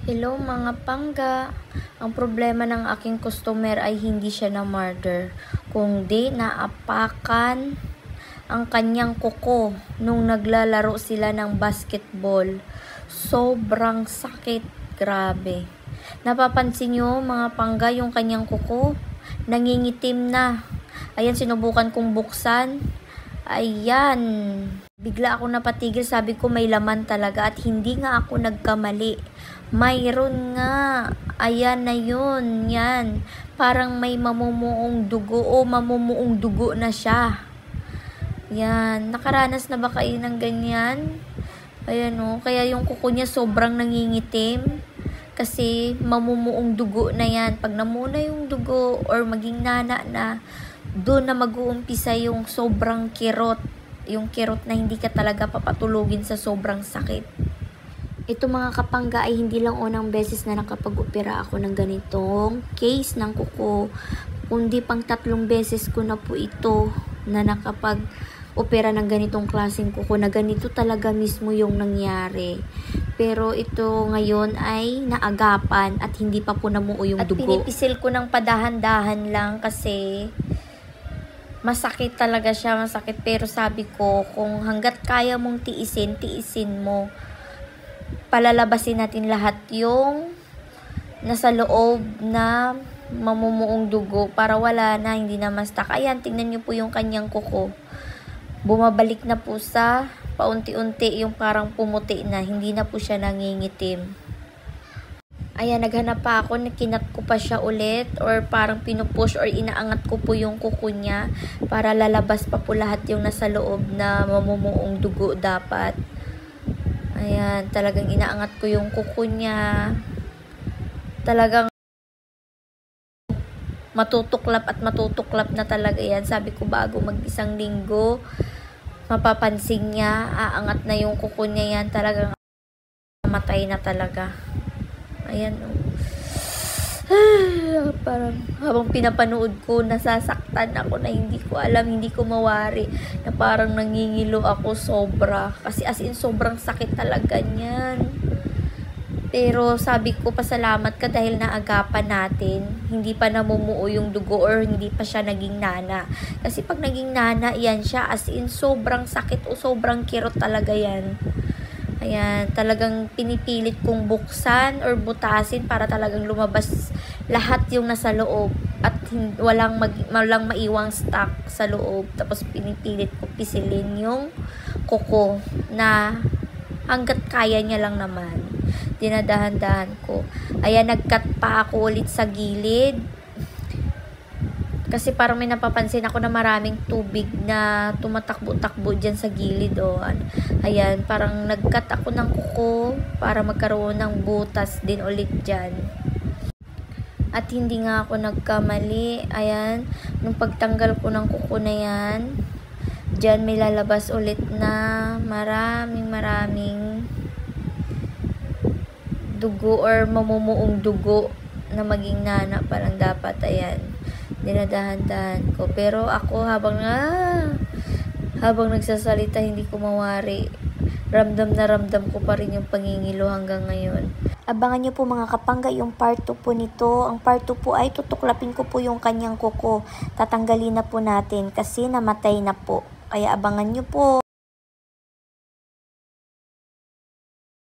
Hello mga pangga. Ang problema ng aking customer ay hindi siya na-murder, kundi naapakan ang kanyang kuko nung naglalaro sila ng basketball. Sobrang sakit, grabe. Napapansin nyo mga pangga yung kanyang kuko? Nangingitim na. Ayan, sinubukan kong buksan. Ayan. Bigla ako napatigil, sabi ko may laman talaga at hindi nga ako nagkamali. Mayroon nga. Ayan na yun. Yan. Parang may mamumuong dugo o mamumuong dugo na siya. Yan. Nakaranas na ba kayo ng ganyan? Ayan o. Kaya yung kuko niya sobrang nangingitim. Kasi mamumuong dugo na yan. Pag namuna yung dugo or maging nana na, doon na mag-uumpisa yung sobrang kirot. Yung kirot na hindi ka talaga papatulugin sa sobrang sakit. Ito mga kapangga ay hindi lang unang beses na nakapag-opera ako ng ganitong case ng kuko. Kundi pang 3 beses ko na po ito na nakapag-opera ng ganitong klaseng kuko na ganito talaga mismo yung nangyari. Pero ito ngayon ay naagapan at hindi pa po namuo yung dugo. At pinipisil ko ng padahan-dahan lang kasi masakit talaga siya, masakit. Pero sabi ko, kung hanggat kaya mong tiisin, tiisin mo. Palalabasin natin lahat yung nasa loob na mamumuong dugo para wala na, hindi na ma-stuck. Ayan, tingnan nyo po yung kanyang kuko. Bumabalik na po sa paunti-unti yung parang pumuti na, hindi na po siya nangingitim. Ayan, naghanap pa ako, kinat ko pa siya ulit or parang pinupush or inaangat ko po yung kuko niya para lalabas pa po lahat yung nasa loob na mamumuong dugo dapat. Ayan, talagang inaangat ko yung kuko niya. Talagang matutuklap at matutuklap na talaga yan. Sabi ko bago mag-1 linggo, mapapansin niya, aangat na yung kuko niya yan. Talagang matay na talaga. Ayan, parang habang pinapanood ko, nasasaktan ako na hindi ko alam, hindi ko mawari, na parang nangingilo ako sobra. Kasi as in, sobrang sakit talaga niyan. Pero sabi ko, pasalamat ka dahil naagapan natin. Hindi pa namumuo yung dugo or hindi pa siya naging nana. Kasi pag naging nana, yan siya. As in, sobrang sakit o sobrang kirot talaga yan. Ayan, talagang pinipilit kong buksan or butasin para talagang lumabas lahat yung nasa loob at walang maiwang stock sa loob. Tapos pinipilit ko pisilin yung kuko na hanggat kaya niya lang naman. Dinadahan-dahan ko. Ayan, nag-cut pa ako ulit sa gilid. Kasi parang may napapansin ako na maraming tubig na tumatakbo-takbo dyan sa gilid. Ayan, parang nag-cut ako ng kuko para magkaroon ng butas din ulit dyan. At hindi nga ako nagkamali. Ayan, nung pagtanggal ko ng kuko na yan, dyan may lalabas ulit na maraming dugo or mamumuong dugo na maging nana parang dapat. Ayan, dinadahan-dahan ko. Pero ako habang nagsasalita, hindi ko mawari. Ramdam na ramdam ko pa rin yung pangingilo hanggang ngayon. Abangan nyo po mga kapangga yung part 2 po nito. Ang part 2 po ay tutuklapin ko po yung kanyang kuko. Tatanggalin na po natin kasi namatay na po. Kaya abangan nyo po.